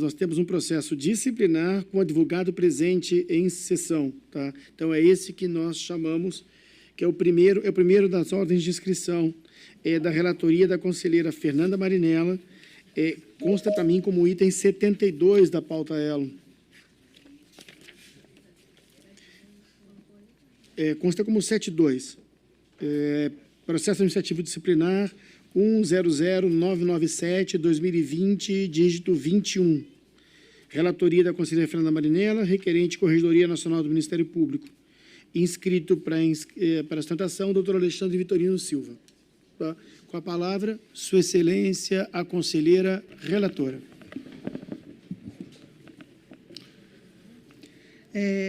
Nós temos um processo disciplinar com advogado presente em sessão. Tá? Então, é esse que nós chamamos, que é o primeiro das ordens de inscrição da relatoria da conselheira Fernanda Marinella, consta para mim como item 72 da pauta Elo. Consta como 72. Processo administrativo disciplinar 100-997-2020, dígito 21. Relatoria da conselheira Fernanda Marinella, requerente Corregedoria Nacional do Ministério Público. Inscrito para sustentação, doutor Alexandre Vitorino Silva. Tá? Com a palavra, Sua Excelência, a conselheira relatora.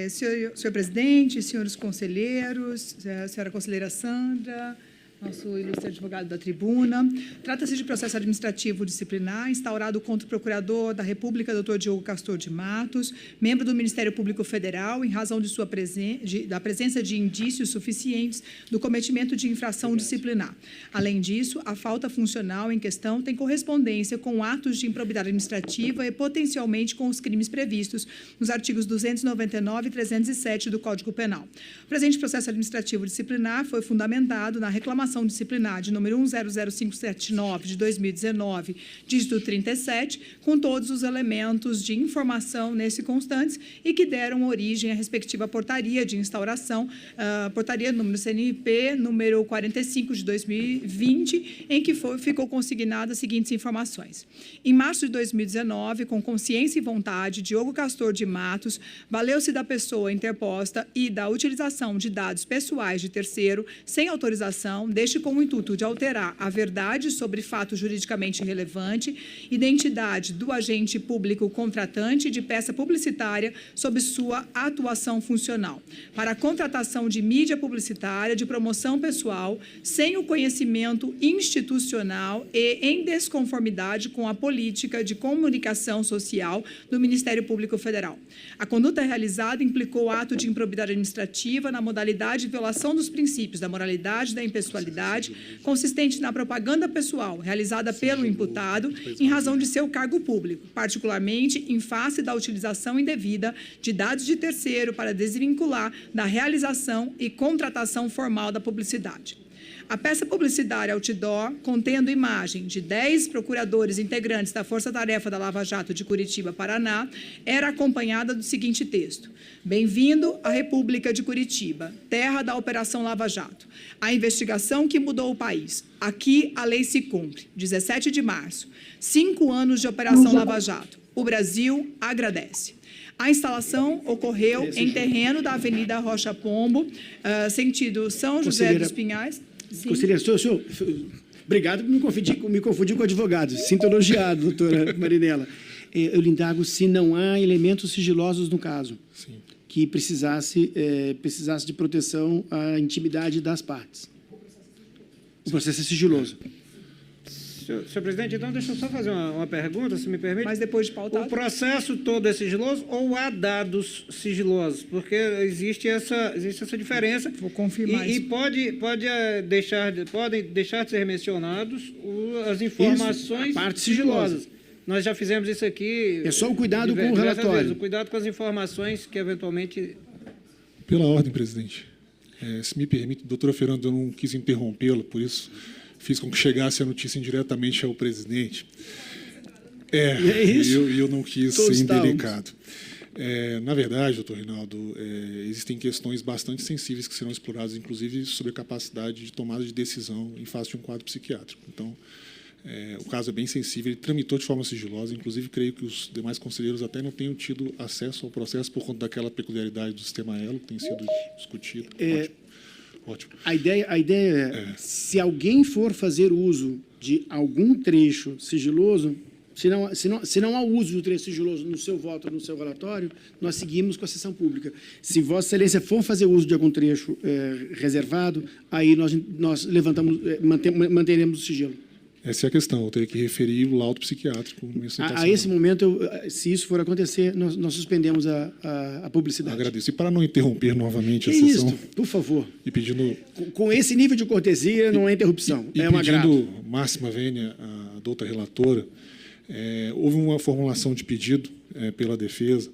Senhor presidente, senhores conselheiros, senhora conselheira Sandra, nosso ilustre advogado da tribuna. Trata-se de processo administrativo disciplinar instaurado contra o procurador da República, doutor Diogo Castor de Matos, membro do Ministério Público Federal, em razão de da presença de indícios suficientes do cometimento de infração disciplinar. Além disso, a falta funcional em questão tem correspondência com atos de improbidade administrativa e potencialmente com os crimes previstos nos artigos 299 e 307 do Código Penal. O presente processo administrativo disciplinar foi fundamentado na reclamação disciplinar de número 100579 de 2019, dígito 37, com todos os elementos de informação nesse constantes e que deram origem à respectiva portaria de instauração, portaria número CNP, número 45 de 2020, em que ficou consignadas as seguintes informações. Em março de 2019, com consciência e vontade, Diogo Castor de Matos valeu-se da pessoa interposta e da utilização de dados pessoais de terceiro sem autorização, deste com o intuito de alterar a verdade sobre fato juridicamente relevante, identidade do agente público contratante de peça publicitária sob sua atuação funcional, para a contratação de mídia publicitária de promoção pessoal, sem o conhecimento institucional e em desconformidade com a política de comunicação social do Ministério Público Federal. A conduta realizada implicou ato de improbidade administrativa na modalidade de violação dos princípios da moralidade e da impessoalidade, consistente na propaganda pessoal realizada pelo imputado em razão de seu cargo público, particularmente em face da utilização indevida de dados de terceiro para desvincular da realização e contratação formal da publicidade. A peça publicitária outdoor, contendo imagem de 10 procuradores integrantes da Força Tarefa da Lava Jato de Curitiba, Paraná, era acompanhada do seguinte texto: Bem-vindo à República de Curitiba, terra da Operação Lava Jato. A investigação que mudou o país. Aqui a lei se cumpre. 17 de março. 5 anos de Operação Lava Jato. O Brasil agradece. A instalação ocorreu em terreno da Avenida Rocha Pombo, sentido São José dos Pinhais. Conselheiro, senhor, obrigado por me confundir com o advogado. Sinto elogiado, doutora Marinella. Eu lhe indago se não há elementos sigilosos no caso. Sim. Que precisasse de proteção à intimidade das partes. O processo é sigiloso. Senhor presidente, então deixa eu só fazer uma pergunta, se me permite. Mas depois de pautado. O processo todo é sigiloso ou há dados sigilosos? Porque existe essa diferença. Vou confirmar isso. E podem deixar de ser mencionados as informações isso, a parte sigilosas. Nós já fizemos isso aqui. É só o cuidado com o relatório. Vezes, o cuidado com as informações que eventualmente... Pela ordem, presidente. Se me permite, doutora Fernanda, eu não quis interrompê-la, por isso fiz com que chegasse a notícia indiretamente ao presidente. Eu não quis ser indelicado. Na verdade, doutor Reinaldo, existem questões bastante sensíveis que serão exploradas, inclusive sobre a capacidade de tomada de decisão em face de um quadro psiquiátrico. Então, o caso é bem sensível, ele tramitou de forma sigilosa, inclusive creio que os demais conselheiros até não tenham tido acesso ao processo por conta daquela peculiaridade do sistema Elo que tem sido discutido. Ótimo. A ideia é, se alguém for fazer uso de algum trecho sigiloso, se não há uso do trecho sigiloso no seu voto ou no seu relatório, nós seguimos com a sessão pública. Se Vossa Excelência for fazer uso de algum trecho reservado, aí nós manteremos o sigilo. Essa é a questão, eu teria que referir o laudo psiquiátrico. A esse momento, se isso for acontecer, nós suspendemos a publicidade. Agradeço. E para não interromper novamente a sessão... Isso, por favor. E pedindo... Com esse nível de cortesia, não é interrupção, é uma agrado. E pedindo máxima vênia à doutora relatora, Houve uma formulação de pedido pela defesa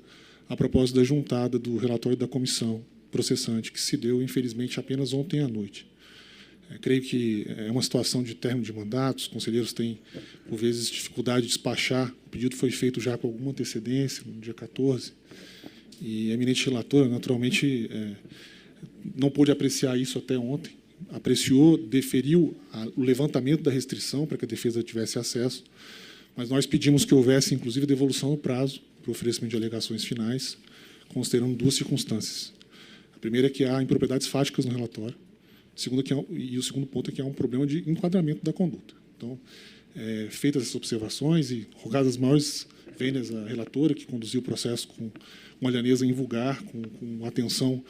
a propósito da juntada do relatório da comissão processante, que se deu, infelizmente, apenas ontem à noite. Creio que é uma situação de término de mandatos, os conselheiros têm, por vezes, dificuldade de despachar. O pedido foi feito já com alguma antecedência, no dia 14, e a eminente relatora, naturalmente, não pôde apreciar isso até ontem, apreciou, deferiu o levantamento da restrição para que a defesa tivesse acesso, mas nós pedimos que houvesse, inclusive, devolução no prazo para o oferecimento de alegações finais, considerando duas circunstâncias. A primeira é que há impropriedades fáticas no relatório, e o segundo ponto é que há um problema de enquadramento da conduta. Então, feitas essas observações e rogadas as maiores vênias à relatora, que conduziu o processo com uma lhaneza invulgar, com atenção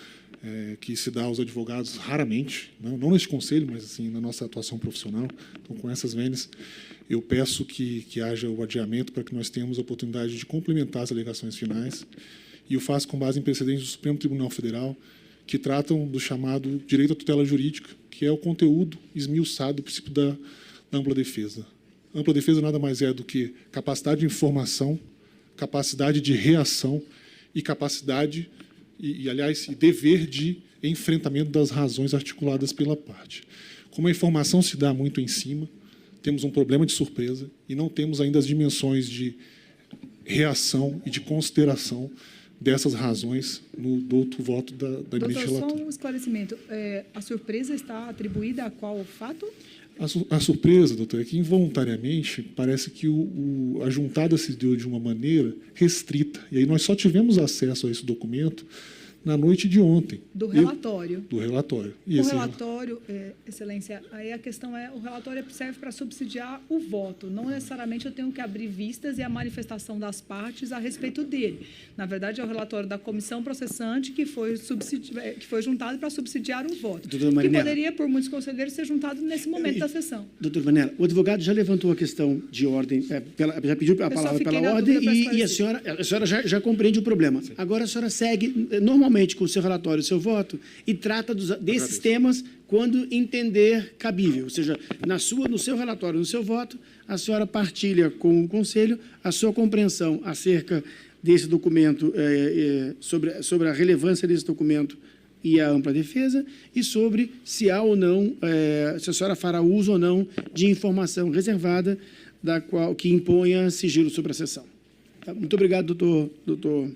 que se dá aos advogados raramente, não neste conselho, mas assim, na nossa atuação profissional. Então, com essas vênias, eu peço que haja o adiamento para que nós tenhamos a oportunidade de complementar as alegações finais, e o faço com base em precedentes do Supremo Tribunal Federal, que tratam do chamado direito à tutela jurídica, que é o conteúdo esmiuçado do princípio da ampla defesa. Ampla defesa nada mais é do que capacidade de informação, capacidade de reação e capacidade, aliás, dever de enfrentamento das razões articuladas pela parte. Como a informação se dá muito em cima, temos um problema de surpresa e não temos ainda as dimensões de reação e de consideração dessas razões no douto voto da eminente relatora. Doutor, só um esclarecimento. A surpresa está atribuída a qual fato? A surpresa, doutor, é que involuntariamente parece que a juntada se deu de uma maneira restrita. E aí nós só tivemos acesso a esse documento na noite de ontem. Do relatório. Do relatório. O relatório, Excelência, aí a questão é, o relatório serve para subsidiar o voto. Não necessariamente eu tenho que abrir vistas e a manifestação das partes a respeito dele. Na verdade, é o relatório da comissão processante que foi juntado para subsidiar o voto. Que poderia, por muitos conselheiros, ser juntado nesse momento da sessão. Doutor Vanella, o advogado já levantou a questão de ordem, já pediu a palavra pela ordem e a senhora já compreende o problema. Sim. Agora a senhora segue normalmente com o seu relatório, o seu voto, e trata desses temas quando entender cabível. Ou seja, no seu relatório, no seu voto, a senhora partilha com o Conselho a sua compreensão acerca desse documento, sobre a relevância desse documento e a ampla defesa, e sobre se há ou não, se a senhora fará uso ou não de informação reservada que imponha sigilo sobre a sessão. Tá? Muito obrigado, doutor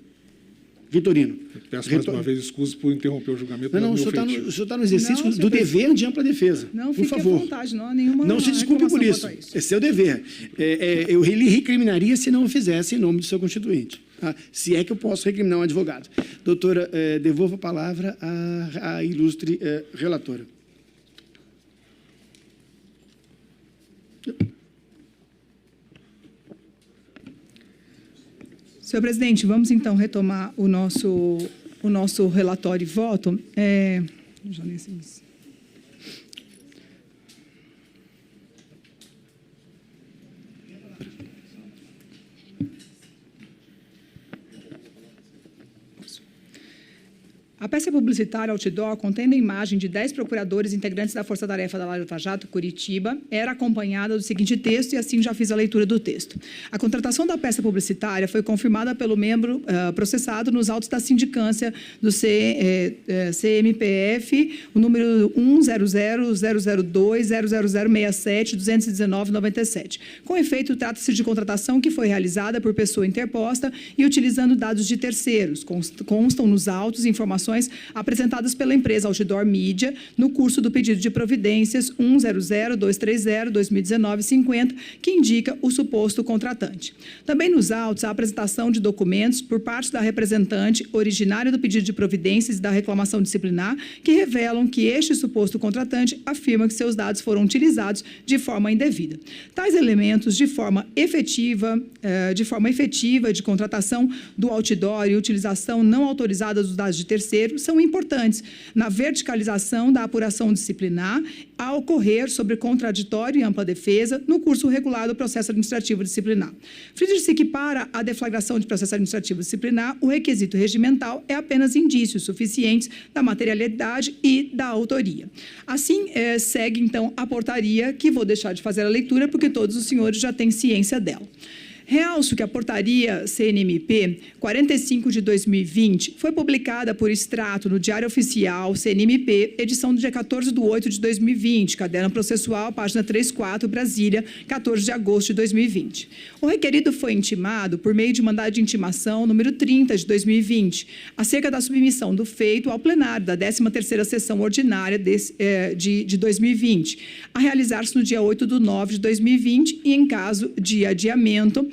Vitorino. Peço mais uma vez desculpas por interromper o julgamento. Não, o senhor está no exercício do dever de ampla defesa. Não, por favor. À vontade, não há nenhuma. Não se desculpe por isso. É seu dever. Eu lhe recriminaria se não o fizesse em nome do seu constituinte. Tá? Se é que eu posso recriminar um advogado. Doutora, devolvo a palavra à ilustre relatora. Senhor presidente, vamos então retomar o nosso relatório e voto. A peça publicitária outdoor, contendo a imagem de 10 procuradores integrantes da Força Tarefa da Lava Jato Curitiba, era acompanhada do seguinte texto, e assim já fiz a leitura do texto. A contratação da peça publicitária foi confirmada pelo membro processado nos autos da sindicância do CMPF, o número 10000020067-21997. Com efeito, trata-se de contratação que foi realizada por pessoa interposta e utilizando dados de terceiros. Constam nos autos informações apresentadas pela empresa Outdoor Media no curso do pedido de providências 100-230-2019-50, que indica o suposto contratante. Também nos autos, a apresentação de documentos por parte da representante originária do pedido de providências e da reclamação disciplinar, que revelam que este suposto contratante afirma que seus dados foram utilizados de forma indevida. Tais elementos, de forma efetiva de contratação do outdoor e utilização não autorizada dos dados de terceiro, são importantes na verticalização da apuração disciplinar a ocorrer sobre contraditório e ampla defesa no curso regular do processo administrativo disciplinar. Fride-se que para a deflagração de processo administrativo disciplinar, o requisito regimental é apenas indícios suficientes da materialidade e da autoria. Assim, segue, então, a portaria, que vou deixar de fazer a leitura, porque todos os senhores já têm ciência dela. Realço que a portaria CNMP 45 de 2020 foi publicada por extrato no Diário Oficial CNMP, edição do dia 14/8 de 2020, caderno processual, página 34, Brasília, 14 de agosto de 2020. O requerido foi intimado por meio de mandado de intimação número 30 de 2020, acerca da submissão do feito ao plenário da 13ª sessão ordinária de 2020, a realizar-se no dia 8/9 de 2020 e, em caso de adiamento,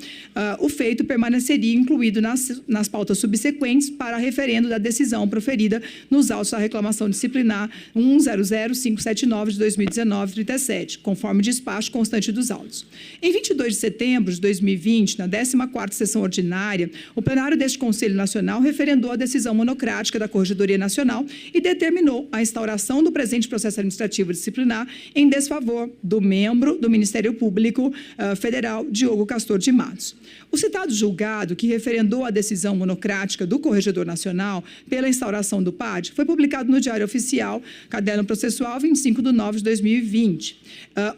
o feito permaneceria incluído nas pautas subsequentes para referendo da decisão proferida nos autos da reclamação disciplinar 1000579 de 2019, 37, conforme despacho constante dos autos. Em 22 de setembro de 2020, na 14ª sessão ordinária, o plenário deste Conselho Nacional referendou a decisão monocrática da Corregedoria Nacional e determinou a instauração do presente processo administrativo disciplinar em desfavor do membro do Ministério Público Federal, Diogo Castor de Matos. O citado julgado, que referendou a decisão monocrática do Corregedor Nacional pela instauração do PAD, foi publicado no Diário Oficial, caderno processual, 25/9 de 2020.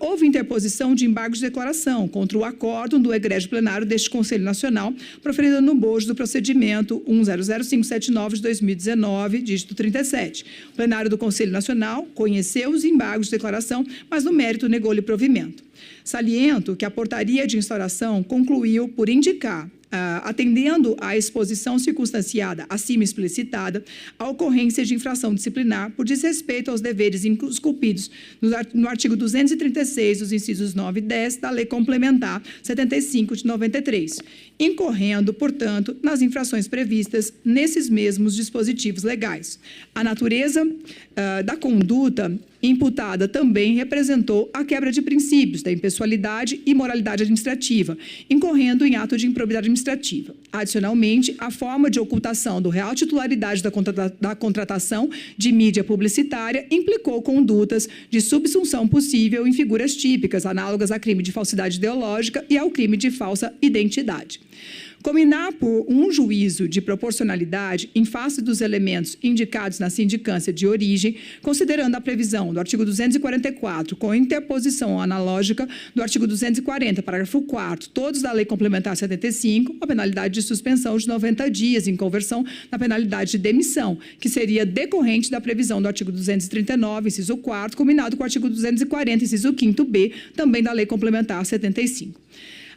Houve interposição de embargo de declaração contra o acórdão do egrégio plenário deste Conselho Nacional, proferida no bojo do procedimento 100579 de 2019, dígito 37. O plenário do Conselho Nacional conheceu os embargos de declaração, mas no mérito negou-lhe provimento. Saliento que a portaria de instauração concluiu por indicar, atendendo à exposição circunstanciada acima explicitada, a ocorrência de infração disciplinar por desrespeito aos deveres esculpidos no artigo 236, dos incisos 9 e 10 da Lei Complementar 75 de 93, incorrendo, portanto, nas infrações previstas nesses mesmos dispositivos legais. A natureza da conduta imputada também representou a quebra de princípios da impessoalidade e moralidade administrativa, incorrendo em ato de improbidade administrativa. Adicionalmente, a forma de ocultação do real titularidade da contratação de mídia publicitária implicou condutas de subsunção possível em figuras típicas, análogas a crime de falsidade ideológica e ao crime de falsa identidade. Combinar por um juízo de proporcionalidade em face dos elementos indicados na sindicância de origem, considerando a previsão do artigo 244, com interposição analógica do artigo 240, parágrafo 4º, todos da Lei Complementar 75, a penalidade de suspensão de 90 dias em conversão na penalidade de demissão, que seria decorrente da previsão do artigo 239, inciso 4º, combinado com o artigo 240, inciso 5º-B, também da Lei Complementar 75.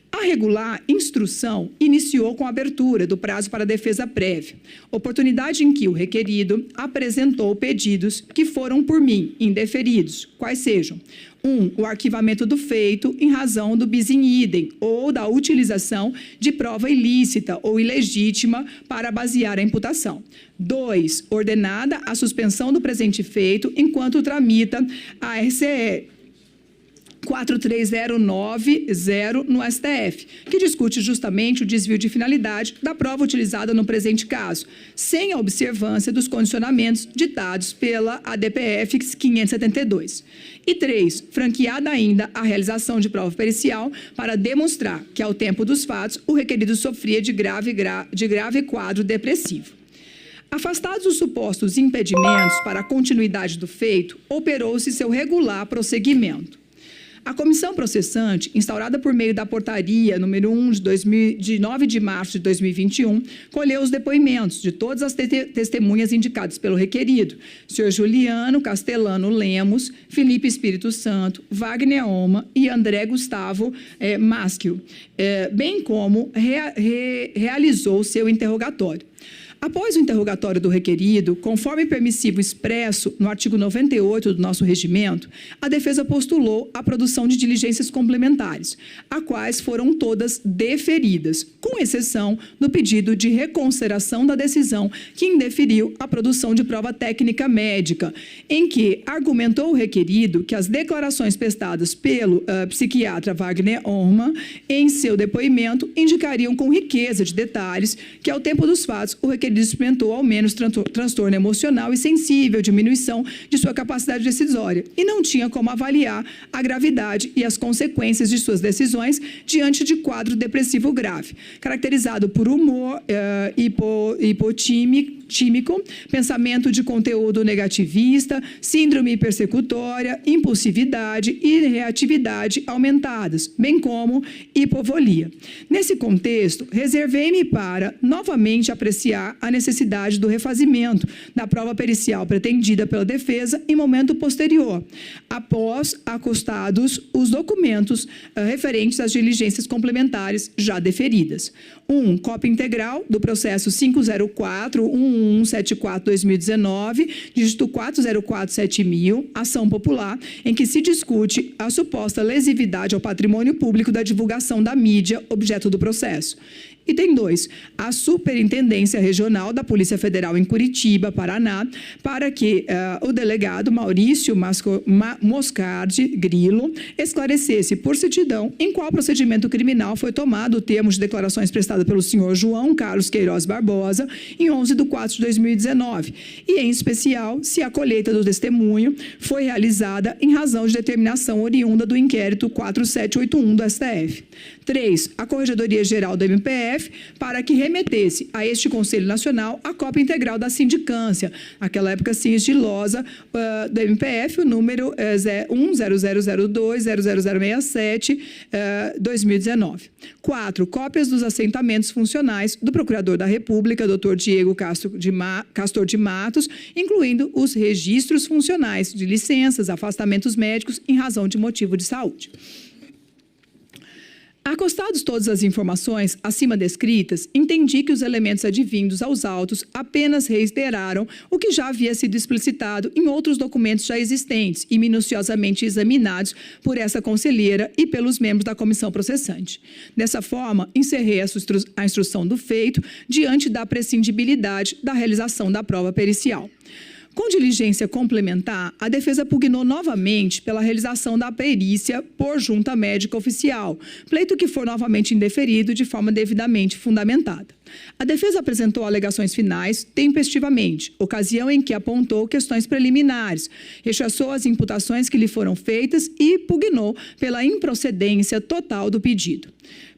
A regular instrução iniciou com a abertura do prazo para defesa prévia, oportunidade em que o requerido apresentou pedidos que foram por mim indeferidos, quais sejam: 1. O arquivamento do feito em razão do bis in idem ou da utilização de prova ilícita ou ilegítima para basear a imputação. 2. Ordenada a suspensão do presente feito enquanto tramita a RCE 43090 no STF, que discute justamente o desvio de finalidade da prova utilizada no presente caso, sem a observância dos condicionamentos ditados pela ADPF 572. E 3, franqueada ainda a realização de prova pericial para demonstrar que, ao tempo dos fatos, o requerido sofria de grave quadro depressivo. Afastados os supostos impedimentos para a continuidade do feito, operou-se seu regular prosseguimento. A comissão processante, instaurada por meio da portaria número 1 de 9 de março de 2021, colheu os depoimentos de todas as testemunhas indicadas pelo requerido, senhor Juliano Castellano Lemos, Felipe Espírito Santo, Wagner Oma e André Gustavo Maschio, bem como realizou seu interrogatório. Após o interrogatório do requerido, conforme permissivo expresso no artigo 98 do nosso regimento, a defesa postulou a produção de diligências complementares, a quais foram todas deferidas, com exceção do pedido de reconsideração da decisão que indeferiu a produção de prova técnica médica, em que argumentou o requerido que as declarações prestadas pelo psiquiatra Wagner Orman em seu depoimento indicariam com riqueza de detalhes que, ao tempo dos fatos, o requerido experimentou ao menos transtorno emocional e sensível, diminuição de sua capacidade decisória, e não tinha como avaliar a gravidade e as consequências de suas decisões diante de quadro depressivo grave, caracterizado por humor hipotímico, tímico, pensamento de conteúdo negativista, síndrome persecutória, impulsividade e reatividade aumentadas, bem como hipovolia. Nesse contexto, reservei-me para novamente apreciar a necessidade do refazimento da prova pericial pretendida pela defesa em momento posterior, após acostados os documentos referentes às diligências complementares já deferidas. 1. Cópia integral do processo 504-1174-2019, dígito 4047000, ação popular, em que se discute a suposta lesividade ao patrimônio público da divulgação da mídia objeto do processo. Item 2. A Superintendência Regional da Polícia Federal em Curitiba, Paraná, para que o delegado Maurício Moscardi Grilo esclarecesse por certidão em qual procedimento criminal foi tomado o termo de declarações prestado pelo senhor João Carlos Queiroz Barbosa em 11/4/2019 e, em especial, se a colheita do testemunho foi realizada em razão de determinação oriunda do inquérito 4781 do STF. 3. A Corregedoria-Geral do MPF para que remetesse a este Conselho Nacional a cópia integral da sindicância, naquela época sigilosa do MPF, o número 100020067-2019. 4. Cópias dos assentamentos funcionais do Procurador da República, Dr. Diego Castor de Matos, incluindo os registros funcionais de licenças, afastamentos médicos em razão de motivo de saúde. Acostados todas as informações acima descritas, entendi que os elementos advindos aos autos apenas reiteraram o que já havia sido explicitado em outros documentos já existentes e minuciosamente examinados por essa conselheira e pelos membros da comissão processante. Dessa forma, encerrei a instrução do feito diante da prescindibilidade da realização da prova pericial. Com diligência complementar, a defesa pugnou novamente pela realização da perícia por junta médica oficial, pleito que for novamente indeferido de forma devidamente fundamentada. A defesa apresentou alegações finais tempestivamente, ocasião em que apontou questões preliminares, rechaçou as imputações que lhe foram feitas e pugnou pela improcedência total do pedido.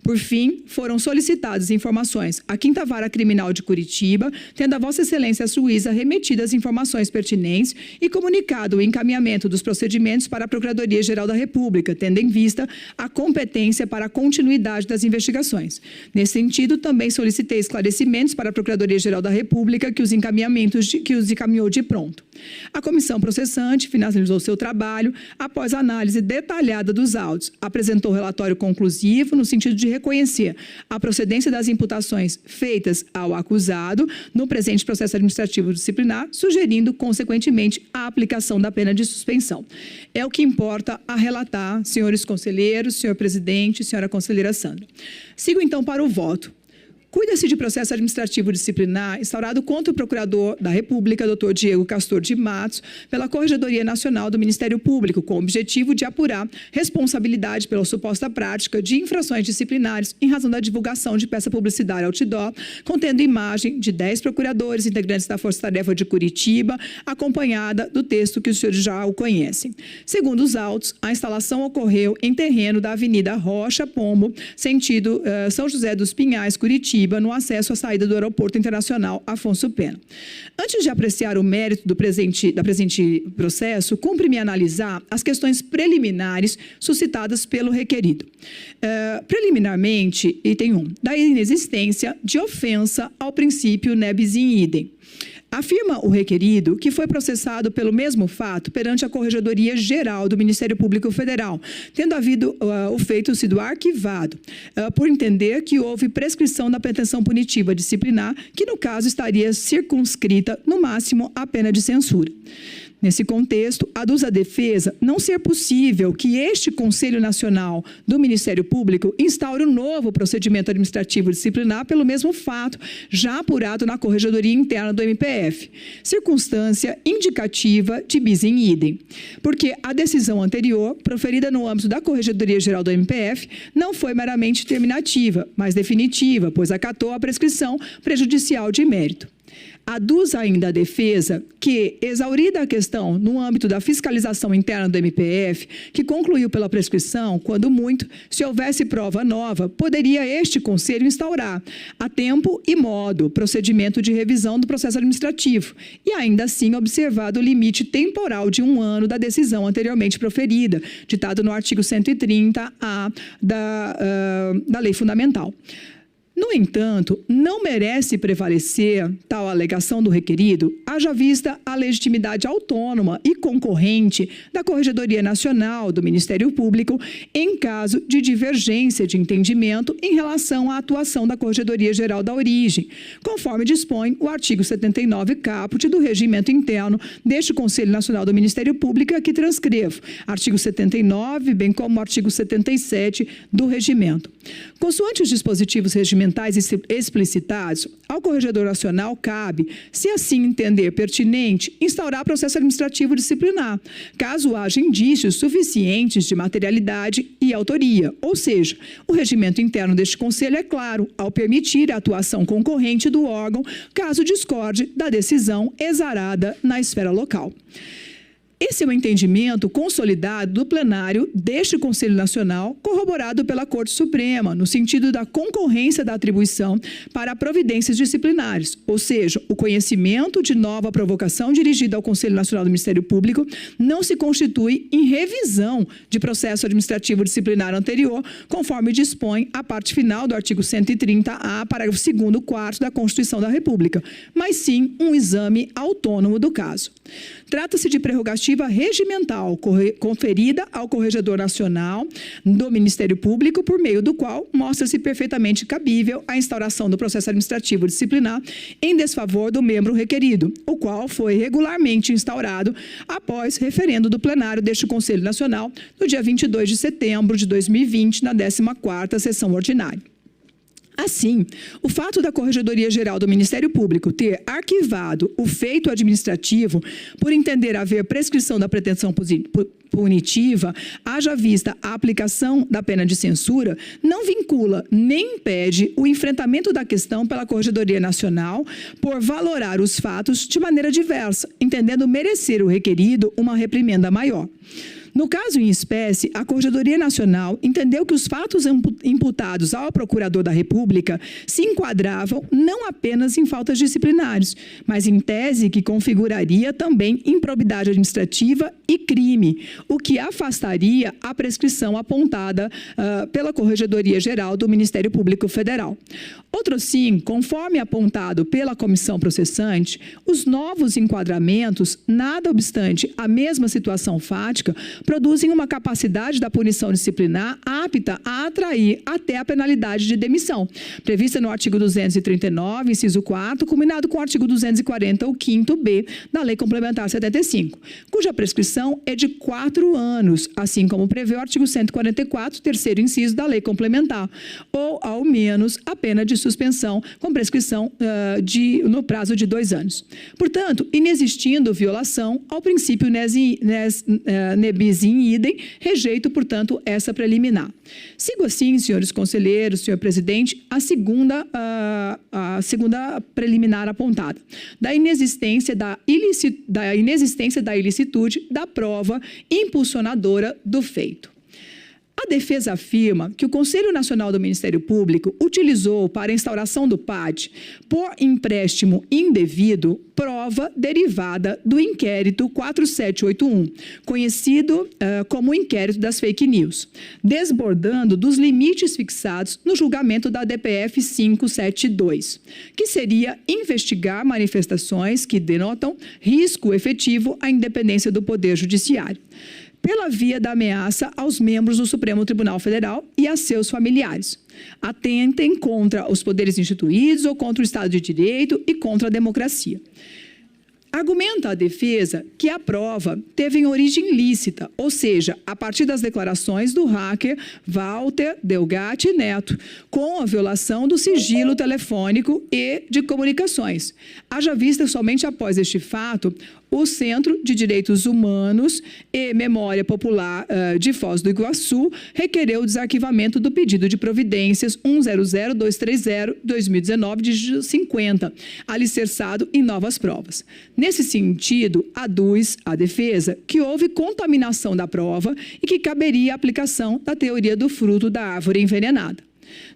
Por fim, foram solicitadas informações à 5ª Vara Criminal de Curitiba, tendo a Vossa Excelência Juíza remetido as informações pertinentes e comunicado o encaminhamento dos procedimentos para a Procuradoria-Geral da República, tendo em vista a competência para a continuidade das investigações. Nesse sentido, também solicitei esclarecimentos para a Procuradoria-Geral da República que os encaminhou de pronto. A comissão processante finalizou seu trabalho após análise detalhada dos autos, apresentou relatório conclusivo no sentido de reconhecer a procedência das imputações feitas ao acusado no presente processo administrativo disciplinar, sugerindo, consequentemente, a aplicação da pena de suspensão. É o que importa a relatar, senhores conselheiros, senhor presidente, senhora conselheira Sandra. Sigo, então, para o voto. Cuida-se de processo administrativo disciplinar instaurado contra o Procurador da República, Dr. Diego Castor de Matos, pela Corregedoria Nacional do Ministério Público, com o objetivo de apurar responsabilidade pela suposta prática de infrações disciplinares em razão da divulgação de peça publicitária outdoor, contendo imagem de 10 procuradores integrantes da Força Tarefa de Curitiba, acompanhada do texto que os senhores já o conhecem. Segundo os autos, a instalação ocorreu em terreno da Avenida Rocha Pombo, sentido São José dos Pinhais, Curitiba, no acesso à saída do Aeroporto Internacional Afonso Pena. Antes de apreciar o mérito da presente processo, cumpre-me analisar as questões preliminares suscitadas pelo requerido. Preliminarmente, item 1, da inexistência de ofensa ao princípio ne bis in idem. Afirma o requerido que foi processado pelo mesmo fato perante a Corregedoria Geral do Ministério Público Federal, tendo havido o feito sido arquivado, por entender que houve prescrição da pretensão punitiva disciplinar, que no caso estaria circunscrita, no máximo, à pena de censura. Nesse contexto, aduz a defesa não ser possível que este Conselho Nacional do Ministério Público instaure um novo procedimento administrativo disciplinar pelo mesmo fato, já apurado na Corregedoria Interna do MPF, circunstância indicativa de bis in idem, porque a decisão anterior, proferida no âmbito da Corregedoria Geral do MPF, não foi meramente terminativa, mas definitiva, pois acatou a prescrição prejudicial de mérito. Aduz ainda a defesa que, exaurida a questão no âmbito da fiscalização interna do MPF, que concluiu pela prescrição, quando muito, se houvesse prova nova, poderia este Conselho instaurar, a tempo e modo, procedimento de revisão do processo administrativo e, ainda assim, observado o limite temporal de 1 ano da decisão anteriormente proferida, ditado no artigo 130-A da Lei Fundamental. No entanto, não merece prevalecer tal alegação do requerido, haja vista a legitimidade autônoma e concorrente da Corregedoria Nacional do Ministério Público em caso de divergência de entendimento em relação à atuação da Corregedoria Geral da Origem, conforme dispõe o artigo 79 caput do Regimento Interno deste Conselho Nacional do Ministério Público, aqui transcrevo, artigo 79, bem como o artigo 77 do Regimento. Consoante os dispositivos regimentais explicitados, ao Corregedor Nacional cabe, se assim entender pertinente, instaurar processo administrativo disciplinar, caso haja indícios suficientes de materialidade e autoria, ou seja, o regimento interno deste Conselho é claro ao permitir a atuação concorrente do órgão, caso discorde da decisão exarada na esfera local. Esse é o entendimento consolidado do plenário deste Conselho Nacional, corroborado pela Corte Suprema, no sentido da concorrência da atribuição para providências disciplinares, ou seja, o conhecimento de nova provocação dirigida ao Conselho Nacional do Ministério Público não se constitui em revisão de processo administrativo disciplinar anterior, conforme dispõe a parte final do artigo 130-A, parágrafo 2º, 4º da Constituição da República, mas sim um exame autônomo do caso. Trata-se de prerrogativa regimental conferida ao Corregedor Nacional do Ministério Público, por meio do qual mostra-se perfeitamente cabível a instauração do processo administrativo disciplinar em desfavor do membro requerido, o qual foi regularmente instaurado após referendo do plenário deste Conselho Nacional no dia 22 de setembro de 2020, na 14ª sessão ordinária. Assim, o fato da Corregedoria Geral do Ministério Público ter arquivado o feito administrativo por entender haver prescrição da pretensão punitiva, haja vista a aplicação da pena de censura, não vincula nem impede o enfrentamento da questão pela Corregedoria Nacional por valorar os fatos de maneira diversa, entendendo merecer o requerido uma reprimenda maior. No caso em espécie, a Corregedoria Nacional entendeu que os fatos imputados ao Procurador da República se enquadravam não apenas em faltas disciplinares, mas em tese que configuraria também improbidade administrativa e crime, o que afastaria a prescrição apontada pela Corregedoria Geral do Ministério Público Federal. Outro sim, conforme apontado pela comissão processante, os novos enquadramentos, nada obstante a mesma situação fática, produzem uma capacidade da punição disciplinar apta a atrair até a penalidade de demissão, prevista no artigo 239, inciso 4, combinado com o artigo 240, o 5º-B, da Lei Complementar 75, cuja prescrição é de 4 anos, assim como prevê o artigo 144, terceiro inciso da Lei Complementar, ou, ao menos, a pena de suspensão com prescrição no prazo de 2 anos. Portanto, inexistindo violação ao princípio nebis in idem, rejeito, portanto, essa preliminar. Sigo assim, senhores conselheiros, senhor presidente, a segunda preliminar apontada, da inexistência da ilicitude da prova impulsionadora do feito. A defesa afirma que o Conselho Nacional do Ministério Público utilizou para a instauração do PAD, por empréstimo indevido, prova derivada do inquérito 4781, conhecido como o inquérito das fake news, desbordando dos limites fixados no julgamento da DPF 572, que seria investigar manifestações que denotam risco efetivo à independência do Poder Judiciário, pela via da ameaça aos membros do Supremo Tribunal Federal e a seus familiares. Atentem contra os poderes instituídos ou contra o Estado de Direito e contra a democracia. Argumenta a defesa que a prova teve origem lícita, ou seja, a partir das declarações do hacker Walter Delgatti Neto, com a violação do sigilo telefônico e de comunicações. Haja vista somente após este fato, o Centro de Direitos Humanos e Memória Popular de Foz do Iguaçu requereu o desarquivamento do pedido de providências 100-230-2019 de 50, alicerçado em novas provas. Nesse sentido, aduz a defesa que houve contaminação da prova e que caberia a aplicação da teoria do fruto da árvore envenenada.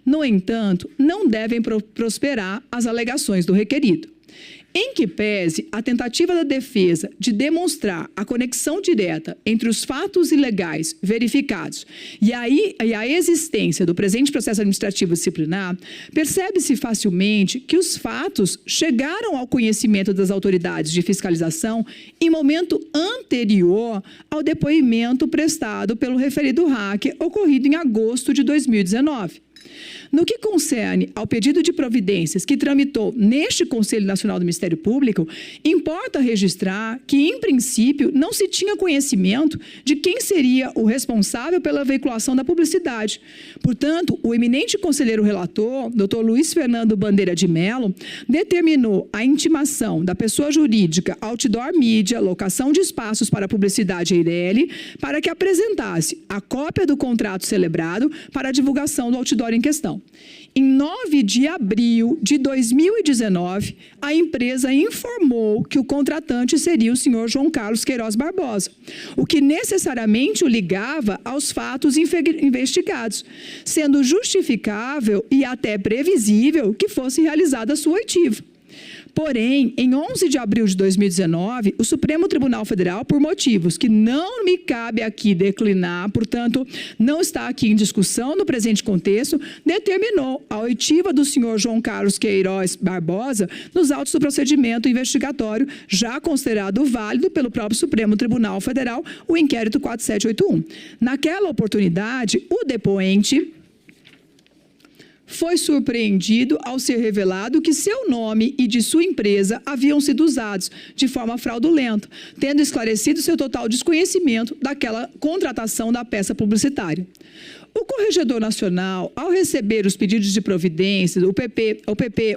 No entanto, não devem prosperar as alegações do requerido. Em que pese a tentativa da defesa de demonstrar a conexão direta entre os fatos ilegais verificados e a existência do presente processo administrativo disciplinar, percebe-se facilmente que os fatos chegaram ao conhecimento das autoridades de fiscalização em momento anterior ao depoimento prestado pelo referido hacker ocorrido em agosto de 2019. No que concerne ao pedido de providências que tramitou neste Conselho Nacional do Ministério Público, importa registrar que, em princípio, não se tinha conhecimento de quem seria o responsável pela veiculação da publicidade. Portanto, o eminente conselheiro relator, Dr. Luiz Fernando Bandeira de Mello, determinou a intimação da pessoa jurídica Outdoor Mídia, locação de espaços para publicidade Eireli, para que apresentasse a cópia do contrato celebrado para a divulgação do outdoor em questão. Em 9 de abril de 2019, a empresa informou que o contratante seria o senhor João Carlos Queiroz Barbosa, o que necessariamente o ligava aos fatos investigados, sendo justificável e até previsível que fosse realizada a sua oitiva. Porém, em 11 de abril de 2019, o Supremo Tribunal Federal, por motivos que não me cabe aqui declinar, portanto, não está aqui em discussão no presente contexto, determinou a oitiva do senhor João Carlos Queiroz Barbosa nos autos do procedimento investigatório, já considerado válido pelo próprio Supremo Tribunal Federal, o inquérito 4781. Naquela oportunidade, o depoente foi surpreendido ao ser revelado que seu nome e de sua empresa haviam sido usados de forma fraudulenta, tendo esclarecido seu total desconhecimento daquela contratação da peça publicitária. O Corregedor Nacional, ao receber os pedidos de providências, o PP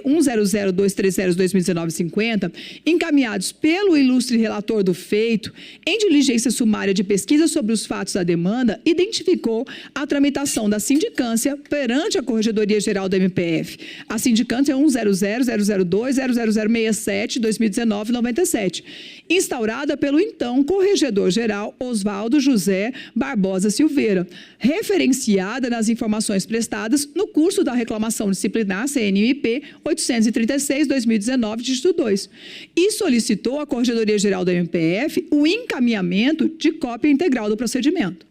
10023002019-50, encaminhados pelo ilustre relator do feito, em diligência sumária de pesquisa sobre os fatos da demanda, identificou a tramitação da sindicância perante a Corregedoria Geral do MPF. A sindicância é 10000020067-2019-97, instaurada pelo então Corregedor-Geral Oswaldo José Barbosa Silveira, referenciada nas informações prestadas no curso da reclamação disciplinar CNMP 836-2019, dígito 2, e solicitou à Corregedoria Geral do MPF o encaminhamento de cópia integral do procedimento.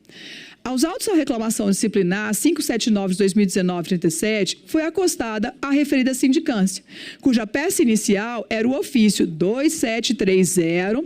Aos autos da reclamação disciplinar 579/2019-37, foi acostada a referida sindicância, cuja peça inicial era o ofício 2730,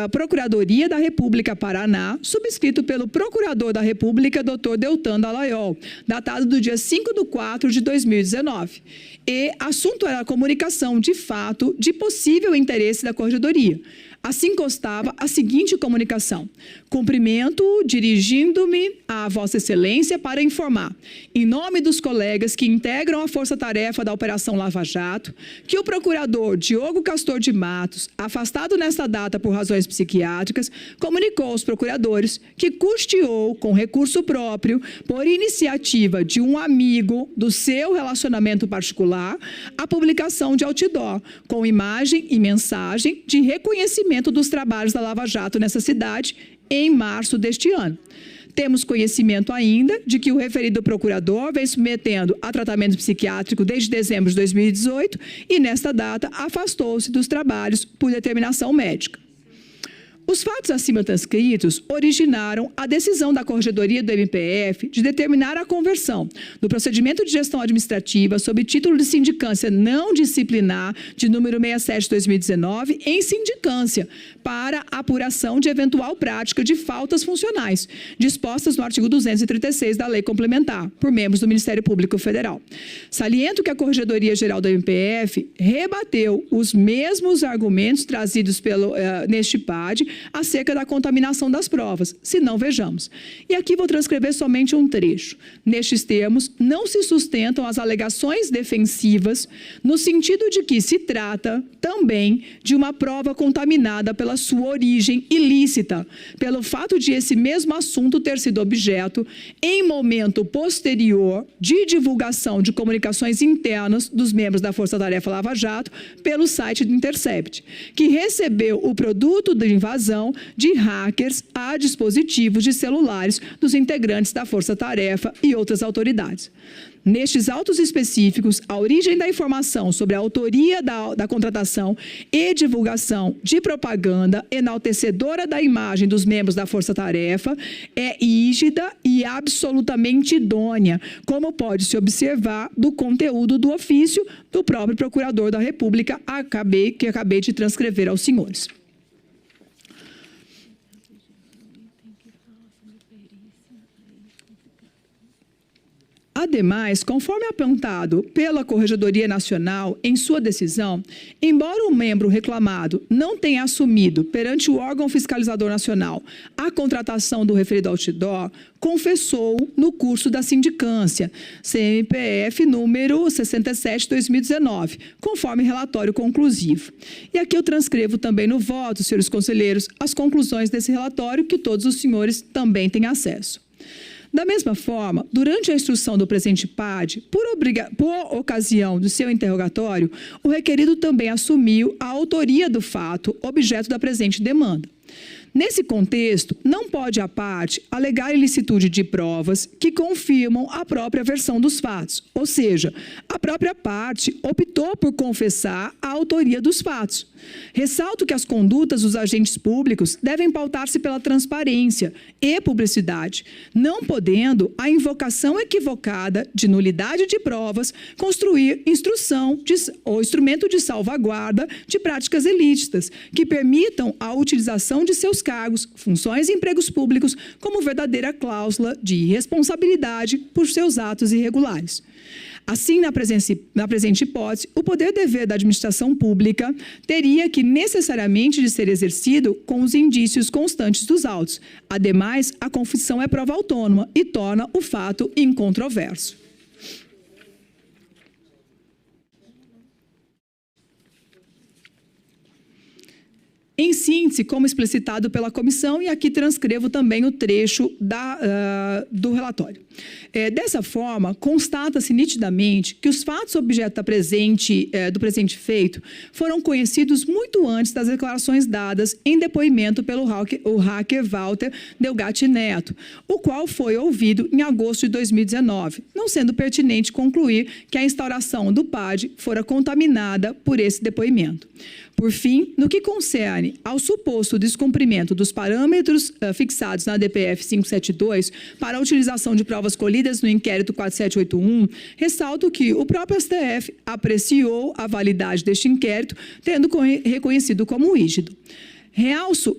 Procuradoria da República Paraná, subscrito pelo Procurador da República, Dr. Deltan Dallagnol, datado do dia 5/4/2019. E assunto era a comunicação de fato de possível interesse da Corregedoria. Assim constava a seguinte comunicação: cumprimento dirigindo-me à Vossa Excelência para informar, em nome dos colegas que integram a força-tarefa da Operação Lava Jato, que o procurador Diogo Castor de Matos, afastado nesta data por razões psiquiátricas, comunicou aos procuradores que custeou com recurso próprio, por iniciativa de um amigo do seu relacionamento particular, a publicação de outdoor, com imagem e mensagem de reconhecimento dos trabalhos da Lava Jato nessa cidade em março deste ano. Temos conhecimento ainda de que o referido procurador vem submetendo a tratamento psiquiátrico desde dezembro de 2018 e, nesta data, afastou-se dos trabalhos por determinação médica. Os fatos acima transcritos originaram a decisão da Corregedoria do MPF de determinar a conversão do procedimento de gestão administrativa sob título de sindicância não disciplinar de número 67/2019 em sindicância para apuração de eventual prática de faltas funcionais, dispostas no artigo 236 da Lei Complementar, por membros do Ministério Público Federal. Saliento que a Corregedoria Geral do MPF rebateu os mesmos argumentos trazidos neste PAD acerca da contaminação das provas. Se não, vejamos. E aqui vou transcrever somente um trecho. Nestes termos, não se sustentam as alegações defensivas no sentido de que se trata também de uma prova contaminada pela sua origem ilícita, pelo fato de esse mesmo assunto ter sido objeto, em momento posterior, de divulgação de comunicações internas dos membros da Força Tarefa Lava Jato pelo site do Intercept, que recebeu o produto da invasão de hackers a dispositivos de celulares dos integrantes da Força Tarefa e outras autoridades. Nestes autos específicos, a origem da informação sobre a autoria da contratação e divulgação de propaganda enaltecedora da imagem dos membros da Força Tarefa é rígida e absolutamente idônea, como pode-se observar do conteúdo do ofício do próprio Procurador da República, que acabei de transcrever aos senhores. Ademais, conforme apontado pela Corregedoria Nacional em sua decisão, embora o membro reclamado não tenha assumido perante o órgão fiscalizador nacional a contratação do referido outdoor, confessou no curso da sindicância, CMPF número 67/2019, conforme relatório conclusivo. E aqui eu transcrevo também no voto, senhores conselheiros, as conclusões desse relatório que todos os senhores também têm acesso. Da mesma forma, durante a instrução do presente PAD, por ocasião do seu interrogatório, o requerido também assumiu a autoria do fato objeto da presente demanda. Nesse contexto, não pode a parte alegar ilicitude de provas que confirmam a própria versão dos fatos, ou seja, a própria parte optou por confessar a autoria dos fatos. Ressalto que as condutas dos agentes públicos devem pautar-se pela transparência e publicidade, não podendo a invocação equivocada de nulidade de provas construir ou instrumento de salvaguarda de práticas ilícitas que permitam a utilização de seus cargos, funções e empregos públicos como verdadeira cláusula de irresponsabilidade por seus atos irregulares. Assim, na presente hipótese, o poder-dever da administração pública teria que necessariamente de ser exercido com os indícios constantes dos autos. Ademais, a confissão é prova autônoma e torna o fato incontroverso. Em síntese, como explicitado pela comissão, e aqui transcrevo também o trecho do relatório. Dessa forma, constata-se nitidamente que os fatos objeto do presente feito foram conhecidos muito antes das declarações dadas em depoimento pelo hacker Walter Delgatti Neto, o qual foi ouvido em agosto de 2019, não sendo pertinente concluir que a instauração do PAD fora contaminada por esse depoimento. Por fim, no que concerne ao suposto descumprimento dos parâmetros fixados na DPF 572 para a utilização de provas colhidas no inquérito 4781, ressalto que o próprio STF apreciou a validade deste inquérito, tendo reconhecido como rígido. Realço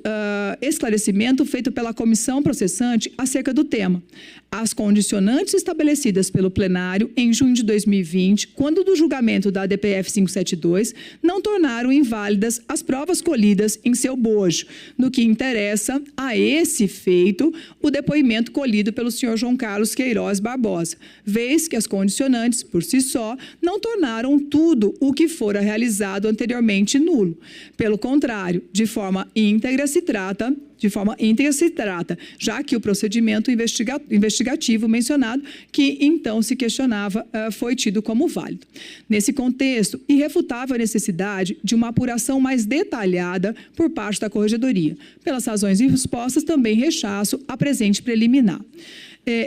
esclarecimento feito pela comissão processante acerca do tema. As condicionantes estabelecidas pelo plenário em junho de 2020, quando do julgamento da DPF 572, não tornaram inválidas as provas colhidas em seu bojo, no que interessa a esse feito o depoimento colhido pelo senhor João Carlos Queiroz Barbosa, vez que as condicionantes, por si só, não tornaram tudo o que fora realizado anteriormente nulo. Pelo contrário, de forma íntegra se trata, já que o procedimento investigativo mencionado, que então se questionava, foi tido como válido. Nesse contexto, irrefutável a necessidade de uma apuração mais detalhada por parte da Corregedoria. Pelas razões expostas, também rechaço a presente preliminar.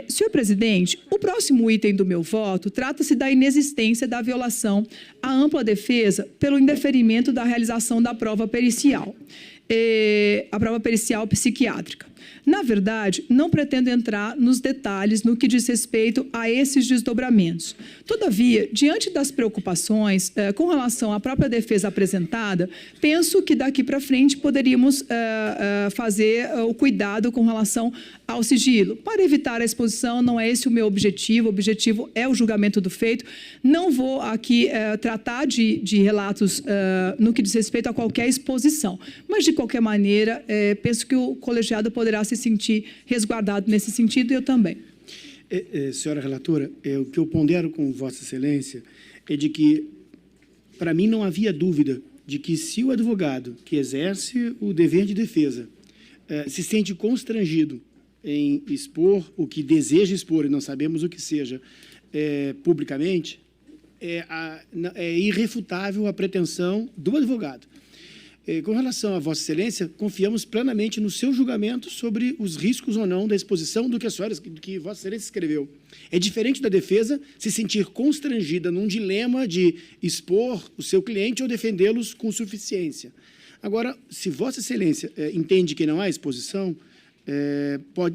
Senhor presidente, o próximo item do meu voto trata-se da inexistência da violação à ampla defesa pelo indeferimento da realização da prova pericial. A prova pericial psiquiátrica. Na verdade, não pretendo entrar nos detalhes no que diz respeito a esses desdobramentos. Todavia, diante das preocupações com relação à própria defesa apresentada, penso que daqui para frente poderíamos fazer o cuidado com relação ao sigilo. Para evitar a exposição, não é esse o meu objetivo é o julgamento do feito. Não vou aqui tratar de relatos no que diz respeito a qualquer exposição, mas, de qualquer maneira, penso que o colegiado poderá se sentir resguardado nesse sentido, e eu também. Senhora relatora, o que eu pondero com Vossa Excelência é de que, para mim, não havia dúvida de que, se o advogado que exerce o dever de defesa se sente constrangido em expor o que deseja expor, e não sabemos o que seja, publicamente, é irrefutável a pretensão do advogado. Com relação a Vossa Excelência, confiamos plenamente no seu julgamento sobre os riscos ou não da exposição do que Vossa Excelência escreveu. É diferente da defesa se sentir constrangida num dilema de expor o seu cliente ou defendê-los com suficiência. Agora, se Vossa Excelência entende que não há exposição,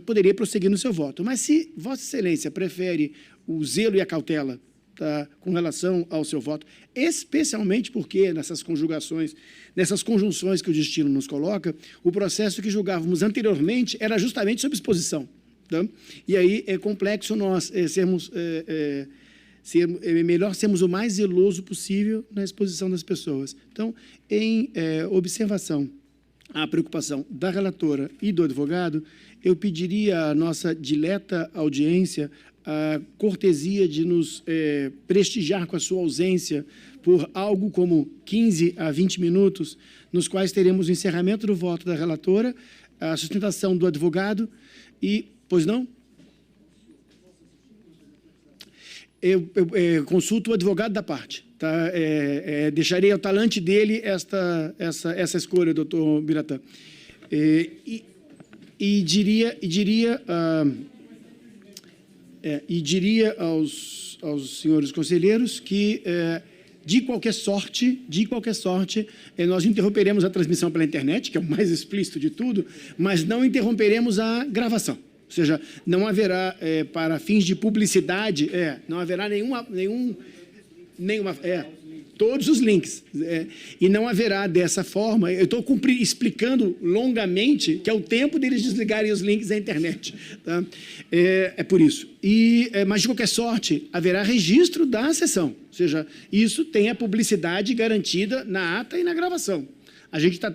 poderia prosseguir no seu voto. Mas se Vossa Excelência prefere o zelo e a cautela com relação ao seu voto, especialmente porque nessas conjunções que o destino nos coloca, o processo que julgávamos anteriormente era justamente sob exposição. Tá? E aí é complexo nós melhor sermos o mais zeloso possível na exposição das pessoas. Então, em observação à preocupação da relatora e do advogado, eu pediria à nossa dileta audiência a cortesia de nos prestigiar com a sua ausência por algo como 15 a 20 minutos, nos quais teremos o encerramento do voto da relatora, a sustentação do advogado e... Pois não? Eu consulto o advogado da parte. Tá? Deixarei ao talante dele essa escolha, doutor Biratã. E diria aos senhores conselheiros que, de qualquer sorte, nós interromperemos a transmissão pela internet, que é o mais explícito de tudo, mas não interromperemos a gravação. Ou seja, não haverá, para fins de publicidade, não haverá todos os links. E não haverá dessa forma. Eu estou explicando longamente que é o tempo deles desligarem os links da internet. Tá? É por isso. Mas, de qualquer sorte, haverá registro da sessão. Ou seja, isso tem a publicidade garantida na ata e na gravação. A gente está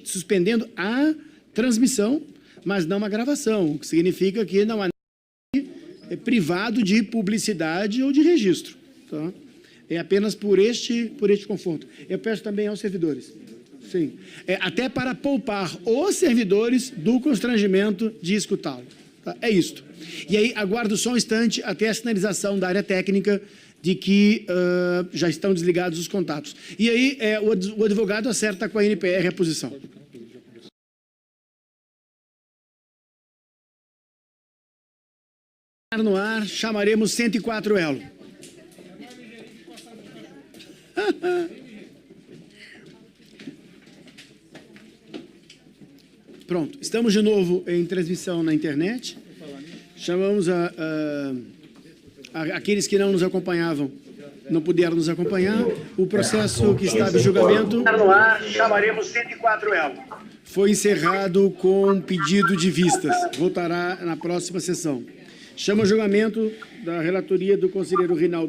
suspendendo a transmissão, mas não a gravação, o que significa que não há nada privado de publicidade ou de registro. Tá? É apenas por este conforto. Eu peço também aos servidores, sim, até para poupar os servidores do constrangimento de escutá-lo. Tá? É isto. E aí, aguardo só um instante até a sinalização da área técnica de que já estão desligados os contatos. E aí, o advogado acerta com a NPR a posição. No ar, chamaremos 104 elo. Pronto, estamos de novo em transmissão na internet. Chamamos aqueles que não nos acompanhavam, não puderam nos acompanhar. O processo que estava em julgamento... No ar, chamaremos 104 elo. Foi encerrado com pedido de vistas. Voltará na próxima sessão. Chama o julgamento da relatoria do conselheiro Rinaldo.